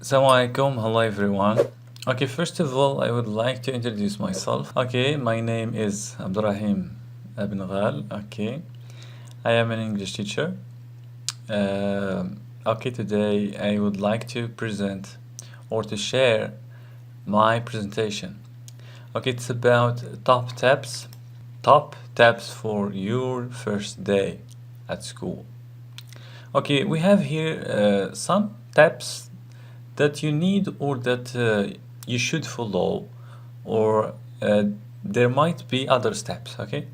Assalamu alaikum, hello everyone. Okay, first of all, I would like to introduce myself. Okay, my name is Abdurrahim Ibn Ghal. Okay, I am an English teacher. Okay, today I would like to present or to share my presentation. Okay, it's about top tips for your first day at school. Okay, we have here some tips that you need or that you should follow, or there might be other steps. Okay,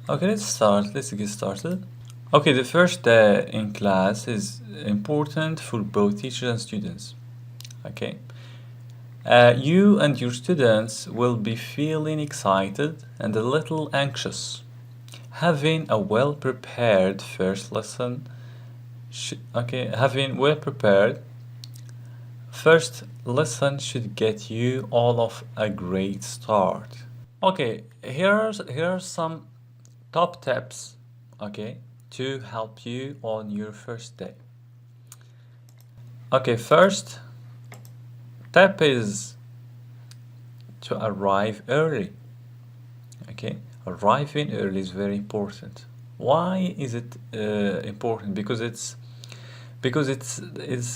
let's get started. Okay, the first day in class is important for both teachers and students. Okay, you and your students will be feeling excited and a little anxious. Having a well prepared first lesson having well prepared first lesson should get you all of a great start. Okay, here are some top tips, okay, to help you on your first day. Okay, first tip is to arrive early. Okay, arriving early is very important. Why is it important? Because it's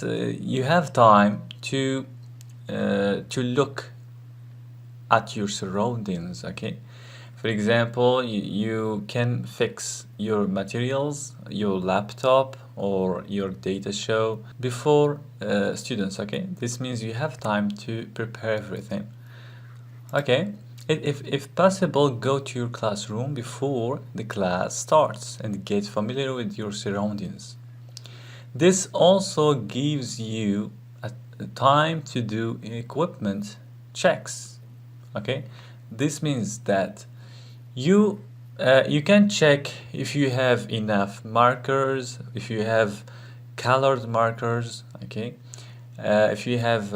you have time to look at your surroundings. Okay, for example, you can fix your materials, your laptop or your data show before students. Okay, this means you have time to prepare everything. Okay, if possible, go to your classroom before the class starts and get familiar with your surroundings. This also gives you a time to do equipment checks. Okay, this means that you can check if you have enough markers, if you have colored markers. Okay, if you have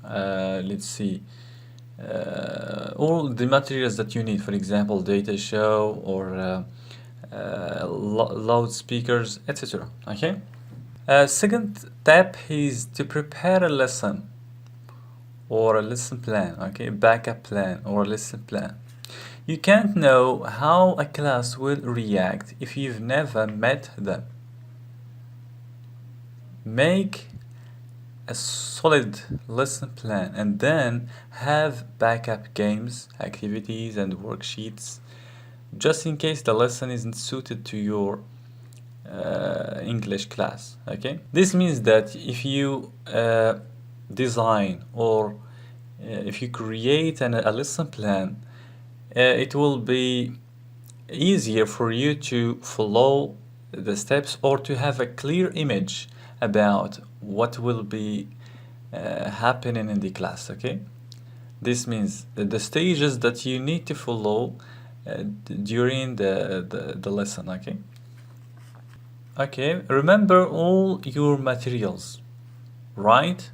let's see, all the materials that you need, for example, data show or loudspeakers, etc. Okay. Second step is to prepare a lesson or a lesson plan. Okay, backup plan or a lesson plan. You can't know how a class will react if you've never met them. Make a solid lesson plan and then have backup games, activities, and worksheets just in case the lesson isn't suited to your English class. Okay, this means that if you design or if you create a lesson plan, it will be easier for you to follow the steps or to have a clear image about what will be happening in the class. Okay, this means that the stages that you need to follow during the lesson. Okay, remember all your materials. Write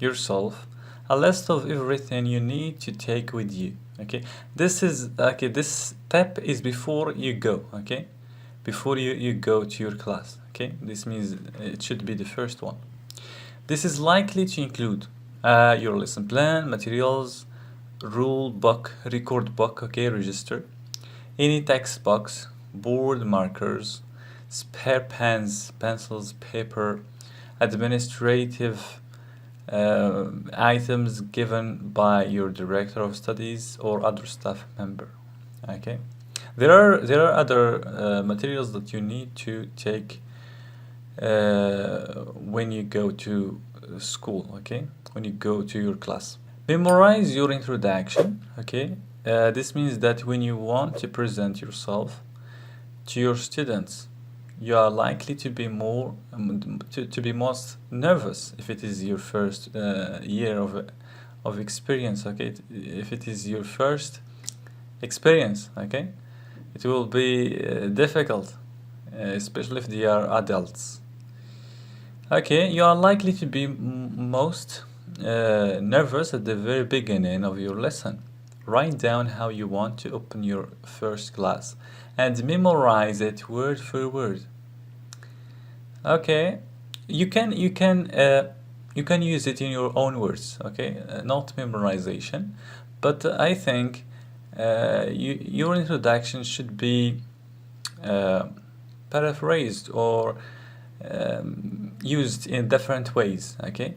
yourself a list of everything you need to take with you. Okay, this step is before you go. Okay, before you go to your class. Okay, this means it should be the first one. This is likely to include your lesson plan, materials, rule book, record book, okay, register, any text box, board markers, spare pens, pencils, paper, administrative items given by your director of studies or other staff member. Okay, there are other materials that you need to take when you go to school. Okay, when you go to your class, memorize your introduction. Okay, this means that when you want to present yourself to your students, you are likely to be to be most nervous if it is your first year of experience. Okay, if it is your first experience, okay, it will be difficult, especially if they are adults. Okay, you are likely to be most nervous at the very beginning of your lesson. Write down how you want to open your first class and memorize it word for word. Okay, you can use it in your own words, okay, not memorization, but I think your introduction should be uh, paraphrased or used in different ways, okay.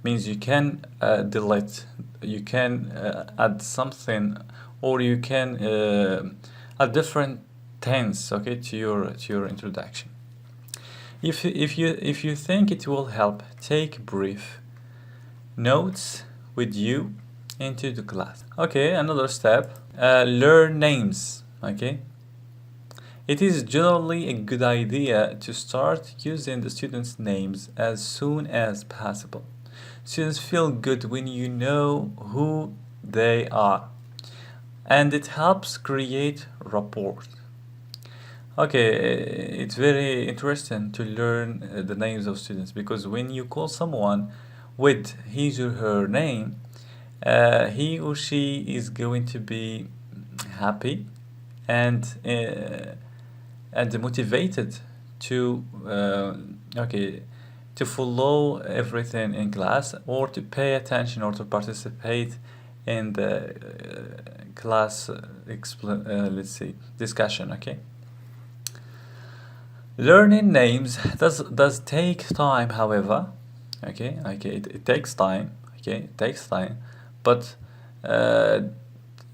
Means you can delete, you can add something, or you can add different tense, okay, to your introduction. If you think it will help, take brief notes with you into the class. Okay, another step, learn names, okay. It is generally a good idea to start using the students' names as soon as possible. Students feel good when you know who they are, and it helps create rapport. Okay, it's very interesting to learn the names of students, because when you call someone with his or her name, he or she is going to be happy and motivated to okay, to follow everything in class, or to pay attention, or to participate in the class let's see, discussion, okay. Learning names does take time, however, okay, it takes time, okay, it takes time, but uh,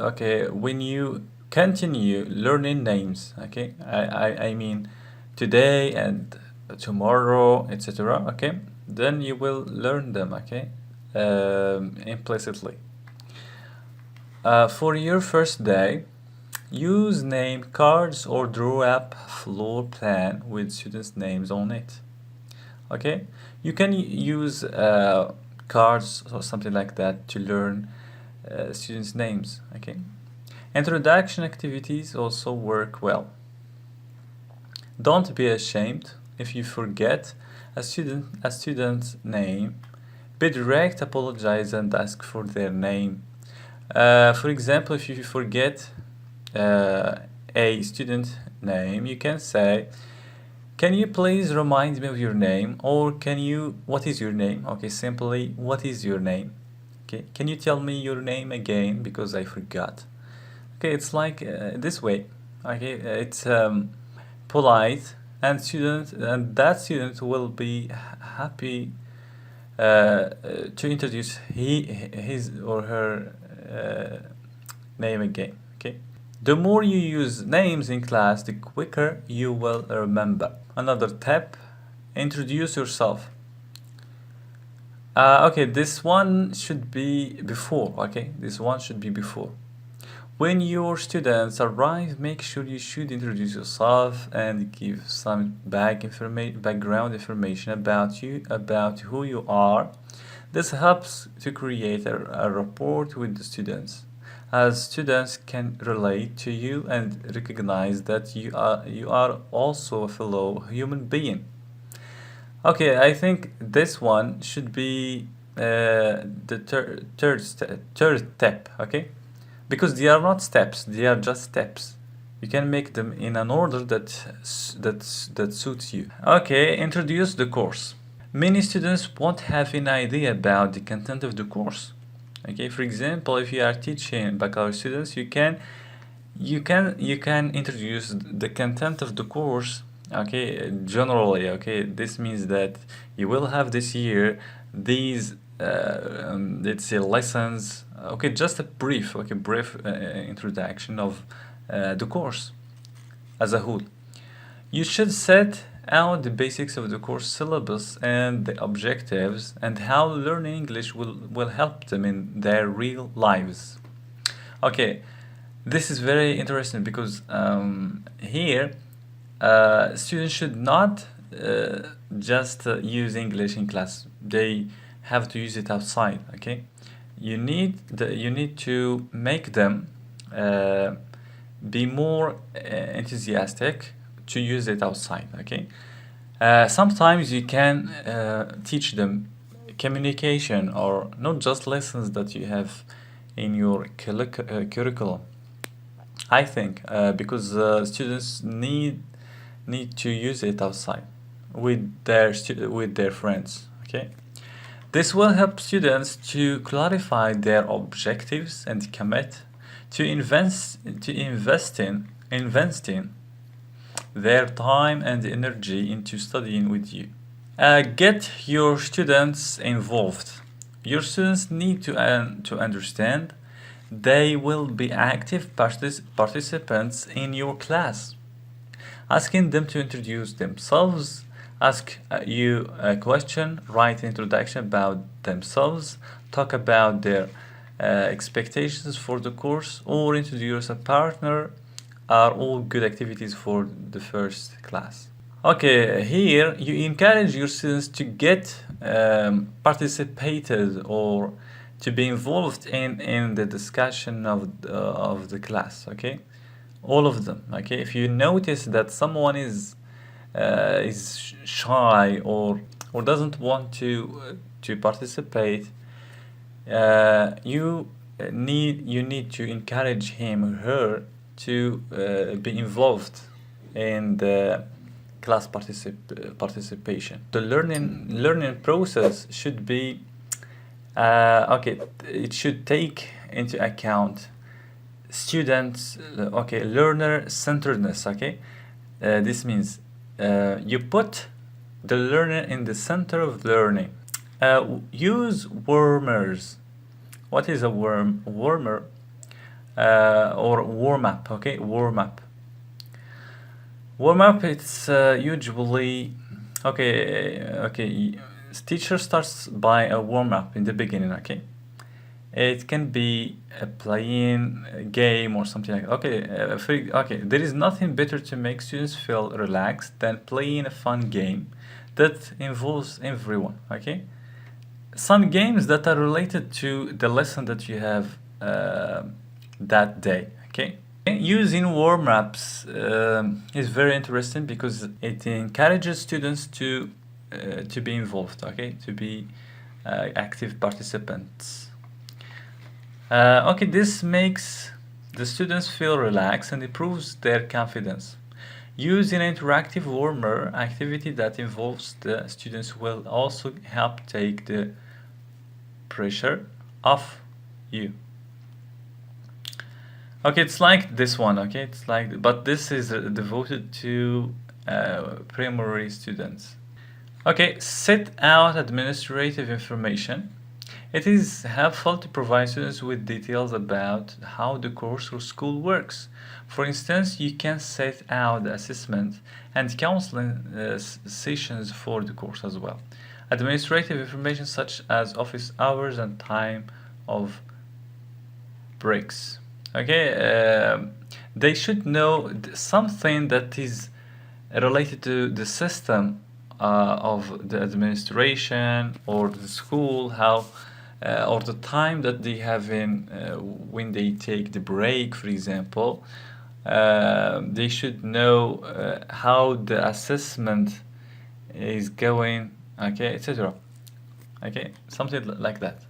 okay, when you continue learning names, okay, I mean today and tomorrow, etc., okay, then you will learn them, okay, implicitly. For your first day, use name cards or draw up floor plan with students' names on it. Okay, you can use cards or something like that to learn students' names. Okay, introduction activities also work well. Don't be ashamed if you forget a student's name. Be direct, apologize, and ask for their name. For example, if you forget a student name, you can say, "Can you please remind me of your name?" Or what is your name? Okay, simply, what is your name? Okay, can you tell me your name again because I forgot? Okay, it's like this way. Okay, it's polite, and that student will be happy to introduce his or her name again. Okay. The more you use names in class, the quicker you will remember. Another tip, introduce yourself. Okay, this one should be before. Okay, this one should be before. When your students arrive, make sure you should introduce yourself and give some background information about you, about who you are. This helps to create a rapport with the students, as students can relate to you and recognize that you are also a fellow human being. Okay, I think this one should be the third step. Okay, because they are not steps; they are just steps. You can make them in an order that suits you. Okay, introduce the course. Many students won't have an idea about the content of the course. Okay, for example, if you are teaching baccalaureate students, you can introduce the content of the course. Okay, generally. Okay, this means that you will have this year these let's say lessons. Okay, just a brief, introduction of the course as a whole. You should set out the basics of the course syllabus and the objectives, and how learning English will help them in their real lives. Okay, this is very interesting because here students should not just use English in class. They have to use it outside. Okay, you need to make them be more enthusiastic to use it outside. Okay, sometimes you can teach them communication, or not just lessons that you have in your curriculum. I think because students need to use it outside. with their friends. Okay, this will help students to clarify their objectives and commit to investing their time and energy into studying with you. Get your students involved. Your students need to understand they will be active participants in your class. Asking them to introduce themselves, ask you a question, write an introduction about themselves, talk about their expectations for the course, or introduce a partner are all good activities for the first class. Okay, here you encourage your students to get participated or to be involved in the discussion of the class. Okay, all of them. Okay, if you notice that someone is shy or doesn't want to participate, you need to encourage him or her to be involved in the class participation. The learning process should be okay. It should take into account students learner centeredness. Okay, this means you put the learner in the center of learning. Use warmers. What is a warmer or warm up? Okay, warm up. Warm up. It's usually okay. Teacher starts by a warm up in the beginning. Okay, it can be playing a game or something like that. Okay, there is nothing better to make students feel relaxed than playing a fun game that involves everyone. Okay, some games that are related to the lesson that you have that day. Okay, using warm-ups is very interesting because it encourages students to be involved. Okay, to be active participants. Okay, this makes the students feel relaxed and improves their confidence. Using an interactive warmer activity that involves the students will also help take the pressure off you. Okay, it's like this one. Okay, it's like, but this is devoted to primary students. Okay, set out administrative information. It is helpful to provide students with details about how the course or school works. For instance, you can set out the assessment and counseling sessions for the course as well. Administrative information such as office hours and time of breaks. Okay, they should know something that is related to the system of the administration or the school, how or the time that they have in when they take the break, for example. They should know how the assessment is going, okay, etc. Okay, something like that.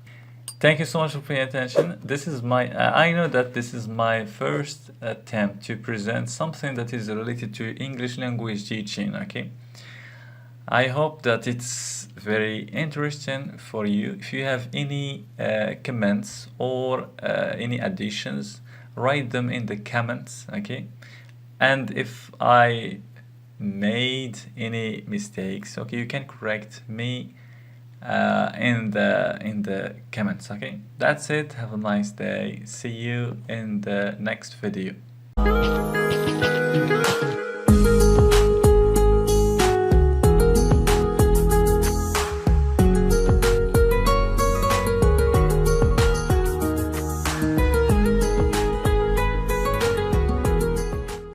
Thank you so much for paying attention. This is my I know that this is my first attempt to present something that is related to English language teaching. Okay, I hope that it's very interesting for you. If you have any comments or any additions, write them in the comments. Okay, and if I made any mistakes, okay, you can correct me in the comments. Okay, that's it. Have a nice day. See you in the next video.